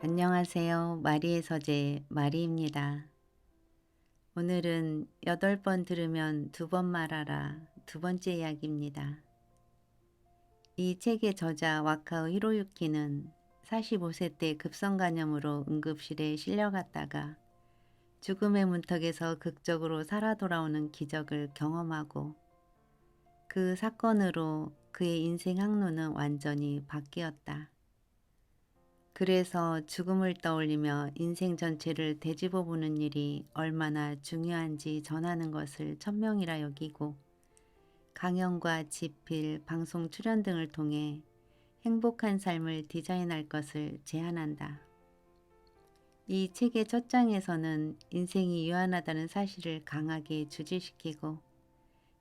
안녕하세요. 마리의 서재 마리입니다. 오늘은 8번 들으면 2번 말하라 두 번째 이야기입니다. 이 책의 저자 와카오 히로유키는 45세 때 급성간염으로 응급실에 실려갔다가 죽음의 문턱에서 극적으로 살아 돌아오는 기적을 경험하고 그 사건으로 그의 인생 항로는 완전히 바뀌었다. 그래서 죽음을 떠올리며 인생 전체를 되짚어 보는 일이 얼마나 중요한지 전하는 것을 천명이라 여기고 강연과 집필, 방송 출연 등을 통해 행복한 삶을 디자인할 것을 제안한다. 이 책의 첫 장에서는 인생이 유한하다는 사실을 강하게 주지시키고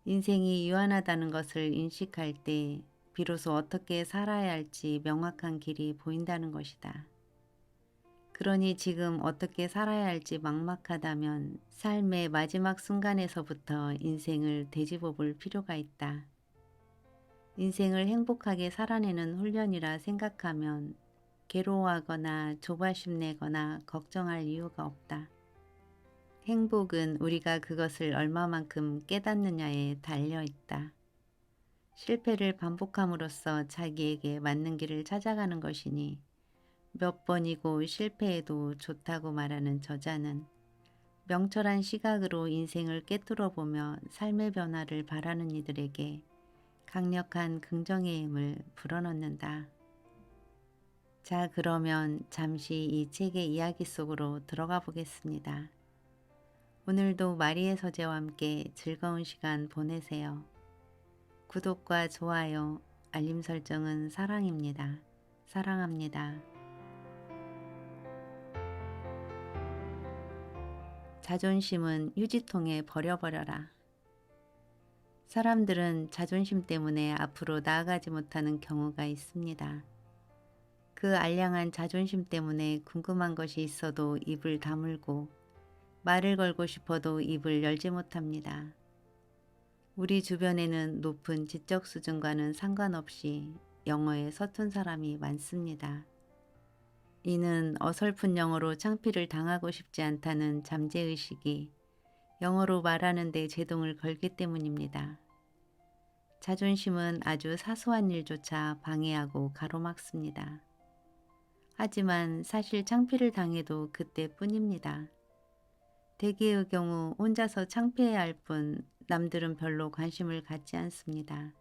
인생이 유한하다는 것을 인식할 때 비로소 어떻게 살아야 할지 명확한 길이 보인다는 것이다. 그러니 지금 어떻게 살아야 할지 막막하다면 삶의 마지막 순간에서부터 인생을 되짚어 볼 필요가 있다. 인생을 행복하게 살아내는 훈련이라 생각하면 괴로워하거나 조바심 내거나 걱정할 이유가 없다. 행복은 우리가 그것을 얼마만큼 깨닫느냐에 달려 있다. 실패를 반복함으로써 자기에게 맞는 길을 찾아가는 것이니 몇 번이고 실패해도 좋다고 말하는 저자는 명철한 시각으로 인생을 꿰뚫어 보며 삶의 변화를 바라는 이들에게 강력한 긍정의 힘을 불어넣는다. 자, 그러면 잠시 이 책의 이야기 속으로 들어가 보겠습니다. 오늘도 마리의 서재와 함께 즐거운 시간 보내세요. 구독과 좋아요, 알림 설정은 사랑입니다. 사랑합니다. 자존심은 휴지통에 버려버려라. 사람들은 자존심 때문에 앞으로 나아가지 못하는 경우가 있습니다. 그 알량한 자존심 때문에 궁금한 것이 있어도 입을 다물고 말을 걸고 싶어도 입을 열지 못합니다. 우리 주변에는 높은 지적 수준과는 상관없이 영어에 서툰 사람이 많습니다. 이는 어설픈 영어로 창피를 당하고 싶지 않다는 잠재의식이 영어로 말하는 데 제동을 걸기 때문입니다. 자존심은 아주 사소한 일조차 방해하고 가로막습니다. 하지만 사실 창피를 당해도 그때뿐입니다. 대개의 경우 혼자서 창피해야 할 뿐 남들은 별로 관심을 갖지 않습니다.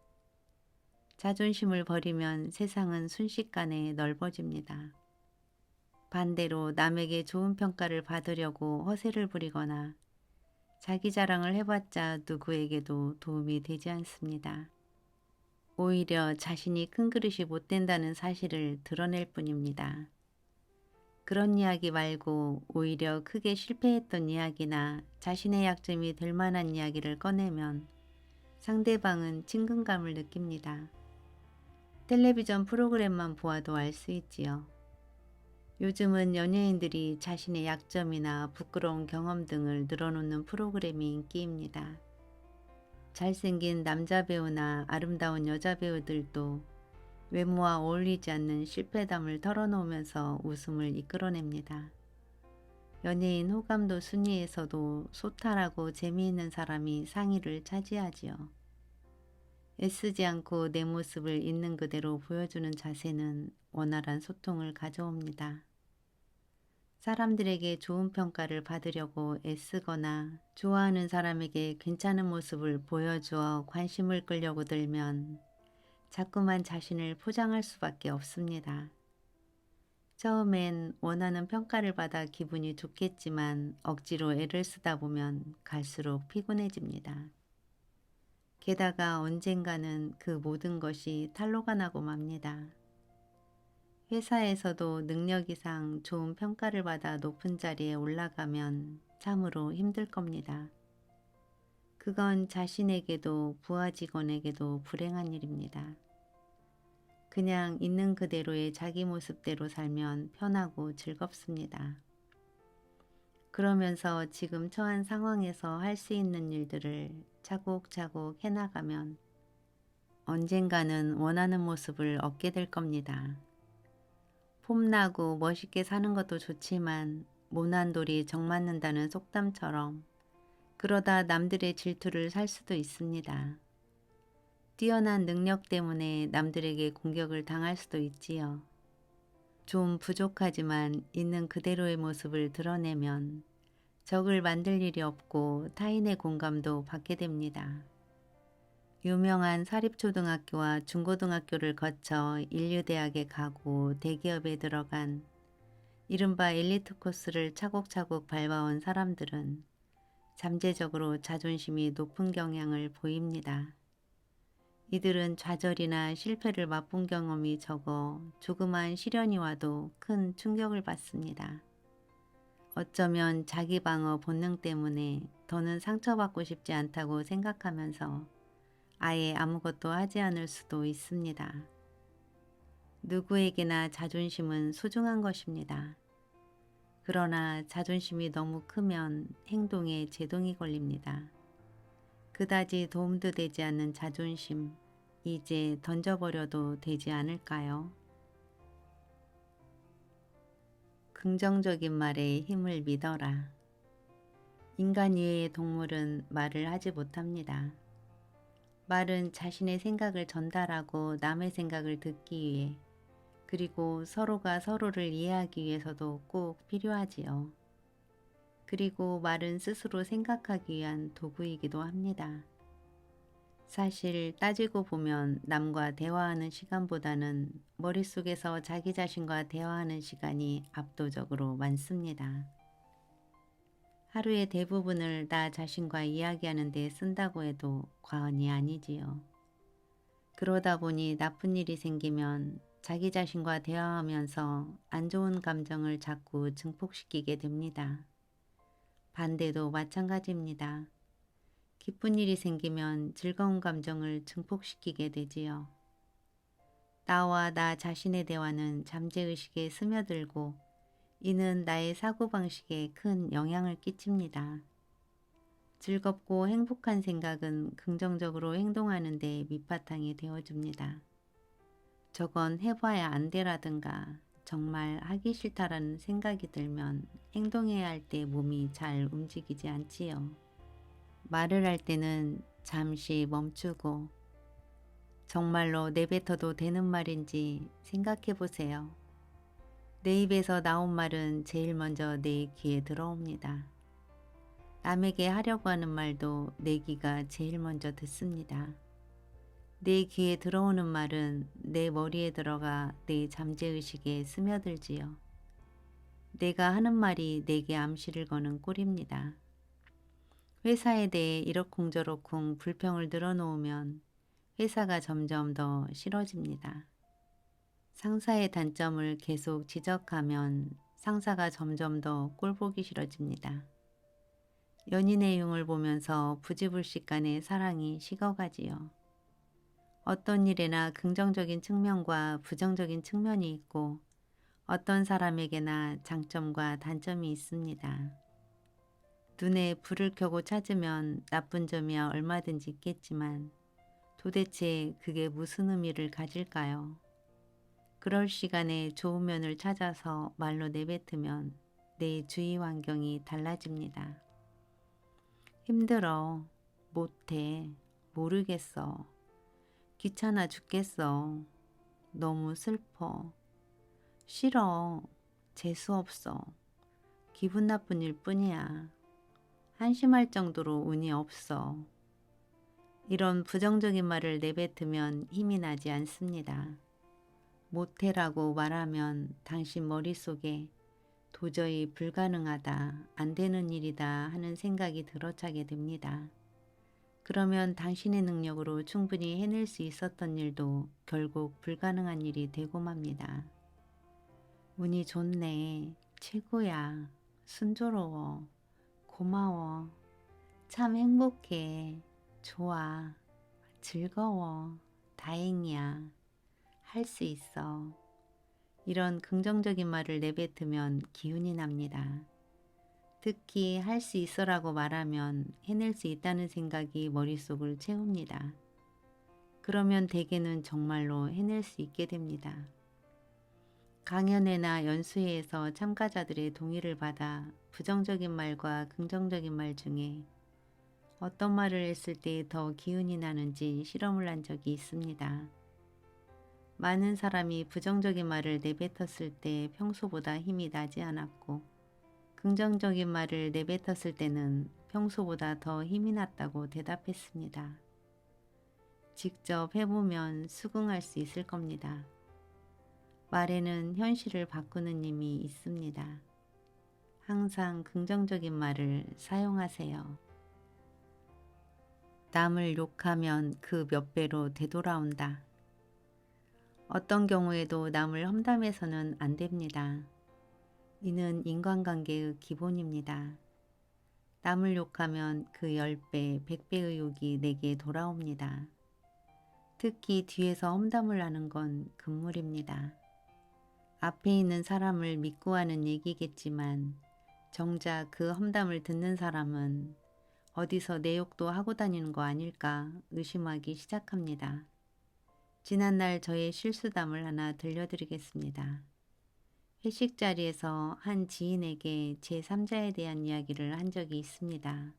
자존심을 버리면 세상은 순식간에 넓어집니다. 반대로 남에게 좋은 평가를 받으려고 허세를 부리거나 자기 자랑을 해봤자 누구에게도 도움이 되지 않습니다. 오히려 자신이 큰 그릇이 못 된다는 사실을 드러낼 뿐입니다. 그런 이야기 말고 오히려 크게 실패했던 이야기나 자신의 약점이 될 만한 이야기를 꺼내면 상대방은 친근감을 느낍니다. 텔레비전 프로그램만 보아도 알 수 있지요. 요즘은 연예인들이 자신의 약점이나 부끄러운 경험 등을 늘어놓는 프로그램이 인기입니다. 잘생긴 남자 배우나 아름다운 여자 배우들도 외모와 어울리지 않는 실패담을 털어놓으면서 웃음을 이끌어냅니다. 연예인 호감도 순위에서도 소탈하고 재미있는 사람이 상위를 차지하지요. 애쓰지 않고 내 모습을 있는 그대로 보여주는 자세는 원활한 소통을 가져옵니다. 사람들에게 좋은 평가를 받으려고 애쓰거나 좋아하는 사람에게 괜찮은 모습을 보여주어 관심을 끌려고 들면 자꾸만 자신을 포장할 수밖에 없습니다. 처음엔 원하는 평가를 받아 기분이 좋겠지만 억지로 애를 쓰다 보면 갈수록 피곤해집니다. 게다가 언젠가는 그 모든 것이 탄로가 나고 맙니다. 회사에서도 능력 이상 좋은 평가를 받아 높은 자리에 올라가면 참으로 힘들 겁니다. 그건 자신에게도 부하 직원에게도 불행한 일입니다. 그냥 있는 그대로의 자기 모습대로 살면 편하고 즐겁습니다. 그러면서 지금 처한 상황에서 할 수 있는 일들을 차곡차곡 해나가면 언젠가는 원하는 모습을 얻게 될 겁니다. 폼나고 멋있게 사는 것도 좋지만 모난 돌이 정 맞는다는 속담처럼 그러다 남들의 질투를 살 수도 있습니다. 뛰어난 능력 때문에 남들에게 공격을 당할 수도 있지요. 좀 부족하지만 있는 그대로의 모습을 드러내면 적을 만들 일이 없고 타인의 공감도 받게 됩니다. 유명한 사립초등학교와 중고등학교를 거쳐 인류대학에 가고 대기업에 들어간 이른바 엘리트 코스를 차곡차곡 밟아온 사람들은 잠재적으로 자존심이 높은 경향을 보입니다. 이들은 좌절이나 실패를 맛본 경험이 적어 조그만 시련이 와도 큰 충격을 받습니다. 어쩌면 자기 방어 본능 때문에 더는 상처받고 싶지 않다고 생각하면서 아예 아무것도 하지 않을 수도 있습니다. 누구에게나 자존심은 소중한 것입니다. 그러나 자존심이 너무 크면 행동에 제동이 걸립니다. 그다지 도움도 되지 않는 자존심, 이제 던져버려도 되지 않을까요? 긍정적인 말에 힘을 믿어라. 인간 이외의 동물은 말을 하지 못합니다. 말은 자신의 생각을 전달하고 남의 생각을 듣기 위해, 그리고 서로가 서로를 이해하기 위해서도 꼭 필요하지요. 그리고 말은 스스로 생각하기 위한 도구이기도 합니다. 사실 따지고 보면 남과 대화하는 시간보다는 머릿속에서 자기 자신과 대화하는 시간이 압도적으로 많습니다. 하루의 대부분을 나 자신과 이야기하는 데 쓴다고 해도 과언이 아니지요. 그러다 보니 나쁜 일이 생기면 자기 자신과 대화하면서 안 좋은 감정을 자꾸 증폭시키게 됩니다. 반대도 마찬가지입니다. 기쁜 일이 생기면 즐거운 감정을 증폭시키게 되지요. 나와 나 자신의 대화는 잠재의식에 스며들고 이는 나의 사고방식에 큰 영향을 끼칩니다. 즐겁고 행복한 생각은 긍정적으로 행동하는 데 밑바탕이 되어줍니다. 저건 해봐야 안 되라든가 정말 하기 싫다라는 생각이 들면 행동해야 할 때 몸이 잘 움직이지 않지요. 말을 할 때는 잠시 멈추고 정말로 내뱉어도 되는 말인지 생각해 보세요. 내 입에서 나온 말은 제일 먼저 내 귀에 들어옵니다. 남에게 하려고 하는 말도 내 귀가 제일 먼저 듣습니다. 내 귀에 들어오는 말은 내 머리에 들어가 내 잠재의식에 스며들지요. 내가 하는 말이 내게 암시를 거는 꼴입니다. 회사에 대해 이러쿵저러쿵 불평을 늘어놓으면 회사가 점점 더 싫어집니다. 상사의 단점을 계속 지적하면 상사가 점점 더 꼴보기 싫어집니다. 연인의 흉을 보면서 부지불식 간의 사랑이 식어가지요. 어떤 일에나 긍정적인 측면과 부정적인 측면이 있고 어떤 사람에게나 장점과 단점이 있습니다. 눈에 불을 켜고 찾으면 나쁜 점이야 얼마든지 있겠지만 도대체 그게 무슨 의미를 가질까요? 그럴 시간에 좋은 면을 찾아서 말로 내뱉으면 내 주위 환경이 달라집니다. 힘들어, 못해, 모르겠어, 귀찮아 죽겠어, 너무 슬퍼, 싫어, 재수없어, 기분 나쁜 일 뿐이야, 한심할 정도로 운이 없어. 이런 부정적인 말을 내뱉으면 힘이 나지 않습니다. 못해라고 말하면 당신 머릿속에 도저히 불가능하다, 안 되는 일이다 하는 생각이 들어차게 됩니다. 그러면 당신의 능력으로 충분히 해낼 수 있었던 일도 결국 불가능한 일이 되고 맙니다. 운이 좋네, 최고야, 순조로워, 고마워, 참 행복해, 좋아, 즐거워, 다행이야, 할 수 있어. 이런 긍정적인 말을 내뱉으면 기운이 납니다. 특히 할 수 있어라고 말하면 해낼 수 있다는 생각이 머릿속을 채웁니다. 그러면 대개는 정말로 해낼 수 있게 됩니다. 강연회나 연수회에서 참가자들의 동의를 받아 부정적인 말과 긍정적인 말 중에 어떤 말을 했을 때 더 기운이 나는지 실험을 한 적이 있습니다. 많은 사람이 부정적인 말을 내뱉었을 때 평소보다 힘이 나지 않았고, 긍정적인 말을 내뱉었을 때는 평소보다 더 힘이 났다고 대답했습니다. 직접 해보면 수긍할 수 있을 겁니다. 말에는 현실을 바꾸는 힘이 있습니다. 항상 긍정적인 말을 사용하세요. 남을 욕하면 그 몇 배로 되돌아온다. 어떤 경우에도 남을 험담해서는 안 됩니다. 이는 인간관계의 기본입니다. 남을 욕하면 그 10배, 100배의 욕이 내게 돌아옵니다. 특히 뒤에서 험담을 하는 건 금물입니다. 앞에 있는 사람을 믿고 하는 얘기겠지만 정작 그 험담을 듣는 사람은 어디서 내 욕도 하고 다니는 거 아닐까 의심하기 시작합니다. 지난날 저의 실수담을 하나 들려드리겠습니다. 회식 자리에서 한 지인에게 제3자에 대한 이야기를 한 적이 있습니다.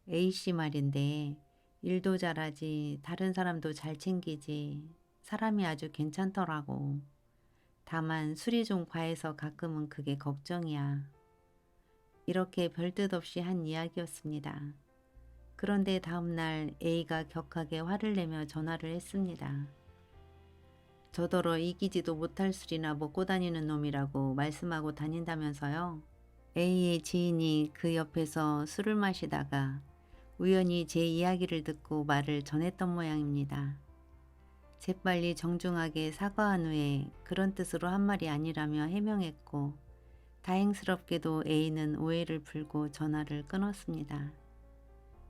A씨 말인데 일도 잘하지, 다른 사람도 잘 챙기지, 사람이 아주 괜찮더라고. 다만 술이 좀 과해서 가끔은 그게 걱정이야. 이렇게 별뜻 없이 한 이야기였습니다. 그런데 다음날 A가 격하게 화를 내며 전화를 했습니다. 저더러 이기지도 못할 술이나 먹고 다니는 놈이라고 말씀하고 다닌다면서요. A의 지인이 그 옆에서 술을 마시다가 우연히 제 이야기를 듣고 말을 전했던 모양입니다. 재빨리 정중하게 사과한 후에 그런 뜻으로 한 말이 아니라며 해명했고, 다행스럽게도 A는 오해를 풀고 전화를 끊었습니다.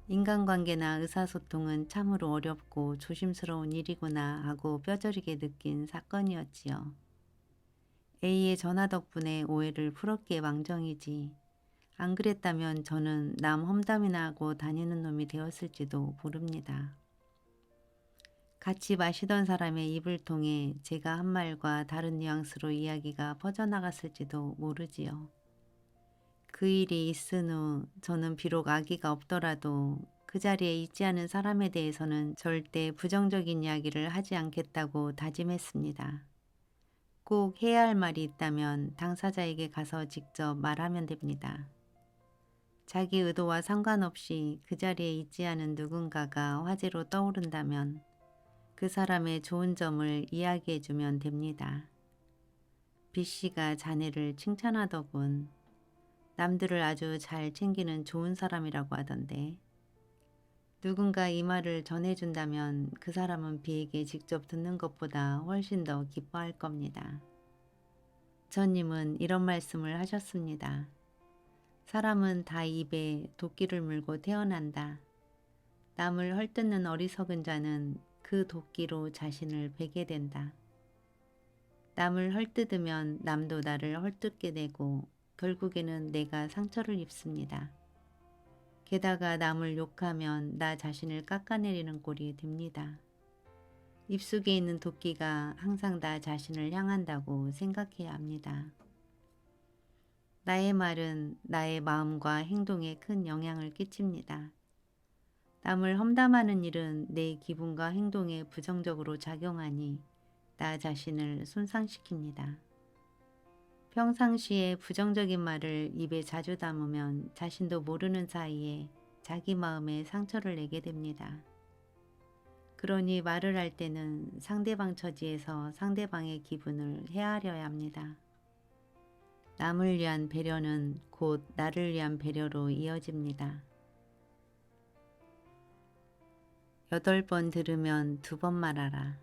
인간관계나 의사소통은 참으로 어렵고 조심스러운 일이구나 하고 뼈저리게 느낀 사건이었지요. A의 전화 덕분에 오해를 풀었기에 망정이지, 안 그랬다면 저는 남 험담이나 하고 다니는 놈이 되었을지도 모릅니다. 같이 마시던 사람의 입을 통해 제가 한 말과 다른 뉘앙스로 이야기가 퍼져나갔을지도 모르지요. 그 일이 있은 후 저는 비록 악의가 없더라도 그 자리에 있지 않은 사람에 대해서는 절대 부정적인 이야기를 하지 않겠다고 다짐했습니다. 꼭 해야 할 말이 있다면 당사자에게 가서 직접 말하면 됩니다. 자기 의도와 상관없이 그 자리에 있지 않은 누군가가 화제로 떠오른다면 그 사람의 좋은 점을 이야기해주면 됩니다. B씨가 자네를 칭찬하더군. 남들을 아주 잘 챙기는 좋은 사람이라고 하던데. 누군가 이 말을 전해준다면 그 사람은 B에게 직접 듣는 것보다 훨씬 더 기뻐할 겁니다. 전님은 이런 말씀을 하셨습니다. 사람은 다 입에 도끼를 물고 태어난다. 남을 헐뜯는 어리석은 자는 그 도끼로 자신을 베게 된다. 남을 헐뜯으면 남도 나를 헐뜯게 되고 결국에는 내가 상처를 입습니다. 게다가 남을 욕하면 나 자신을 깎아내리는 꼴이 됩니다. 입속에 있는 도끼가 항상 나 자신을 향한다고 생각해야 합니다. 나의 말은 나의 마음과 행동에 큰 영향을 끼칩니다. 남을 험담하는 일은 내 기분과 행동에 부정적으로 작용하니 나 자신을 손상시킵니다. 평상시에 부정적인 말을 입에 자주 담으면 자신도 모르는 사이에 자기 마음에 상처를 내게 됩니다. 그러니 말을 할 때는 상대방 처지에서 상대방의 기분을 헤아려야 합니다. 남을 위한 배려는 곧 나를 위한 배려로 이어집니다. 8번 들으면 2번 말하라.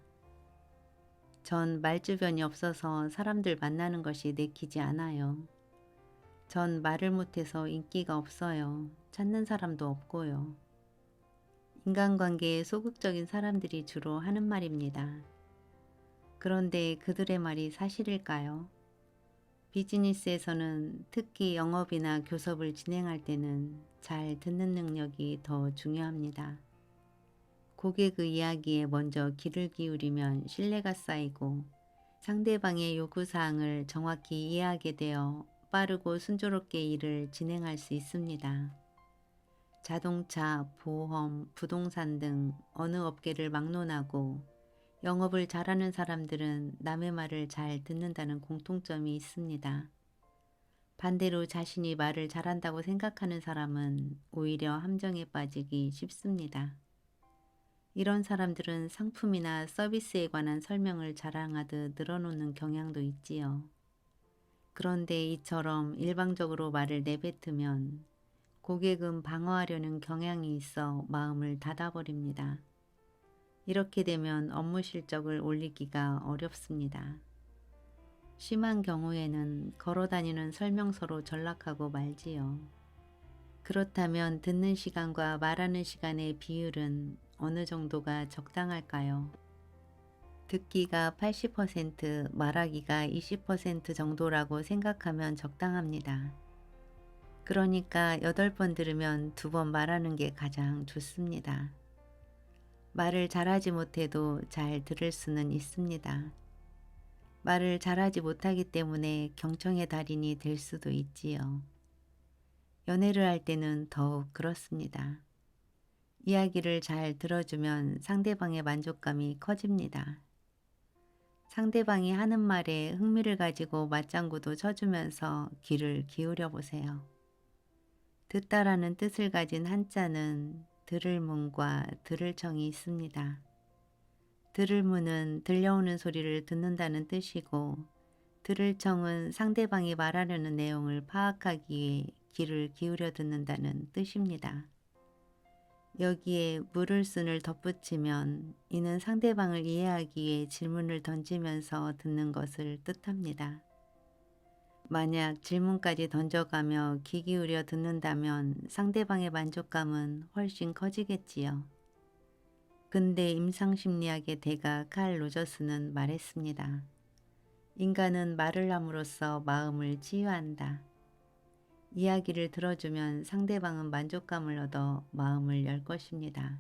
전 말주변이 없어서 사람들 만나는 것이 내키지 않아요. 전 말을 못해서 인기가 없어요. 찾는 사람도 없고요. 인간관계에 소극적인 사람들이 주로 하는 말입니다. 그런데 그들의 말이 사실일까요? 비즈니스에서는 특히 영업이나 교섭을 진행할 때는 잘 듣는 능력이 더 중요합니다. 고객의 이야기에 먼저 귀를 기울이면 신뢰가 쌓이고 상대방의 요구사항을 정확히 이해하게 되어 빠르고 순조롭게 일을 진행할 수 있습니다. 자동차, 보험, 부동산 등 어느 업계를 막론하고 영업을 잘하는 사람들은 남의 말을 잘 듣는다는 공통점이 있습니다. 반대로 자신이 말을 잘한다고 생각하는 사람은 오히려 함정에 빠지기 쉽습니다. 이런 사람들은 상품이나 서비스에 관한 설명을 자랑하듯 늘어놓는 경향도 있지요. 그런데 이처럼 일방적으로 말을 내뱉으면 고객은 방어하려는 경향이 있어 마음을 닫아버립니다. 이렇게 되면 업무 실적을 올리기가 어렵습니다. 심한 경우에는 걸어다니는 설명서로 전락하고 말지요. 그렇다면 듣는 시간과 말하는 시간의 비율은 어느 정도가 적당할까요? 듣기가 80%, 말하기가 20% 정도라고 생각하면 적당합니다. 그러니까 8번 들으면 2번 말하는 게 가장 좋습니다. 말을 잘하지 못해도 잘 들을 수는 있습니다. 말을 잘하지 못하기 때문에 경청의 달인이 될 수도 있지요. 연애를 할 때는 더욱 그렇습니다. 이야기를 잘 들어주면 상대방의 만족감이 커집니다. 상대방이 하는 말에 흥미를 가지고 맞장구도 쳐주면서 귀를 기울여 보세요. 듣다라는 뜻을 가진 한자는 들을 문과 들을 청이 있습니다. 들을 문은 들려오는 소리를 듣는다는 뜻이고, 들을 청은 상대방이 말하려는 내용을 파악하기 위해 귀를 기울여 듣는다는 뜻입니다. 여기에 물을 쓴을 덧붙이면 이는 상대방을 이해하기 위해 질문을 던지면서 듣는 것을 뜻합니다. 만약 질문까지 던져가며 귀 기울여 듣는다면 상대방의 만족감은 훨씬 커지겠지요. 근대 임상심리학의 대가 칼 로저스는 말했습니다. 인간은 말을 함으로써 마음을 치유한다. 이야기를 들어주면 상대방은 만족감을 얻어 마음을 열 것입니다.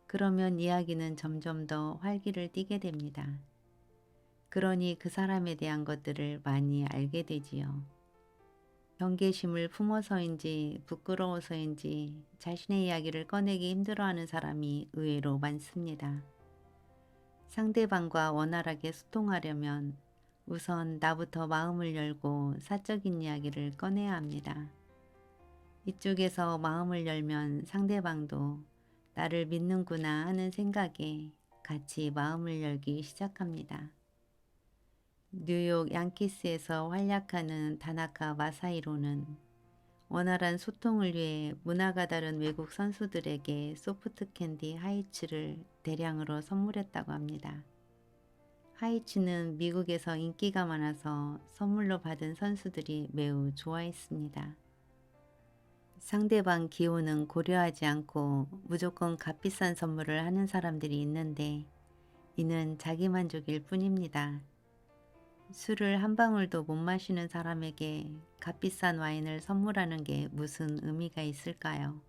그러면 이야기는 점점 더 활기를 띠게 됩니다. 그러니 그 사람에 대한 것들을 많이 알게 되지요. 경계심을 품어서인지 부끄러워서인지 자신의 이야기를 꺼내기 힘들어하는 사람이 의외로 많습니다. 상대방과 원활하게 소통하려면 우선 나부터 마음을 열고 사적인 이야기를 꺼내야 합니다. 이쪽에서 마음을 열면 상대방도 나를 믿는구나 하는 생각에 같이 마음을 열기 시작합니다. 뉴욕 양키스에서 활약하는 다나카 마사히로는 원활한 소통을 위해 문화가 다른 외국 선수들에게 소프트 캔디 하이츠를 대량으로 선물했다고 합니다. 하이츠는 미국에서 인기가 많아서 선물로 받은 선수들이 매우 좋아했습니다. 상대방 기호는 고려하지 않고 무조건 값비싼 선물을 하는 사람들이 있는데 이는 자기만족일 뿐입니다. 술을 한 방울도 못 마시는 사람에게 값비싼 와인을 선물하는 게 무슨 의미가 있을까요?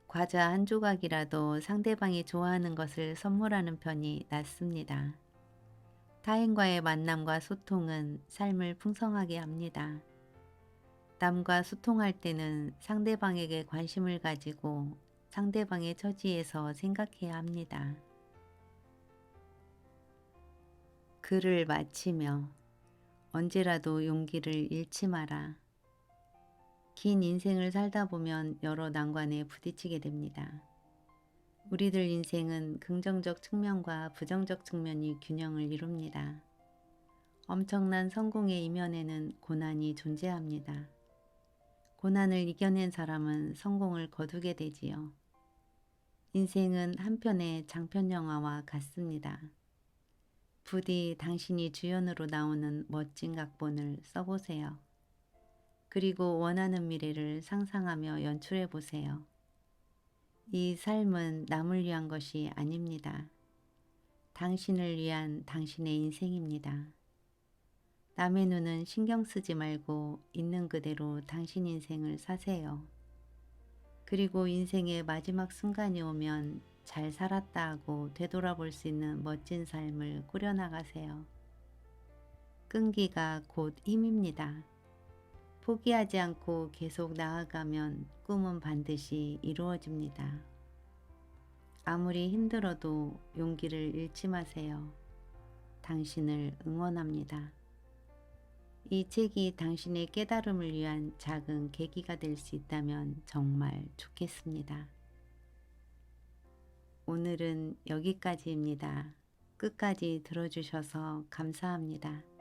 과자 한 조각이라도 상대방이 좋아하는 것을 선물하는 편이 낫습니다. 타인과의 만남과 소통은 삶을 풍성하게 합니다. 남과 소통할 때는 상대방에게 관심을 가지고 상대방의 처지에서 생각해야 합니다. 글을 마치며 언제라도 용기를 잃지 마라. 긴 인생을 살다 보면 여러 난관에 부딪히게 됩니다. 우리들 인생은 긍정적 측면과 부정적 측면이 균형을 이룹니다. 엄청난 성공의 이면에는 고난이 존재합니다. 고난을 이겨낸 사람은 성공을 거두게 되지요. 인생은 한편의 장편 영화와 같습니다. 부디 당신이 주연으로 나오는 멋진 각본을 써보세요. 그리고 원하는 미래를 상상하며 연출해 보세요. 이 삶은 남을 위한 것이 아닙니다. 당신을 위한 당신의 인생입니다. 남의 눈은 신경 쓰지 말고 있는 그대로 당신 인생을 사세요. 그리고 인생의 마지막 순간이 오면 잘 살았다 하고 되돌아볼 수 있는 멋진 삶을 꾸려나가세요. 끈기가 곧 힘입니다. 포기하지 않고 계속 나아가면 꿈은 반드시 이루어집니다. 아무리 힘들어도 용기를 잃지 마세요. 당신을 응원합니다. 이 책이 당신의 깨달음을 위한 작은 계기가 될 수 있다면 정말 좋겠습니다. 오늘은 여기까지입니다. 끝까지 들어주셔서 감사합니다.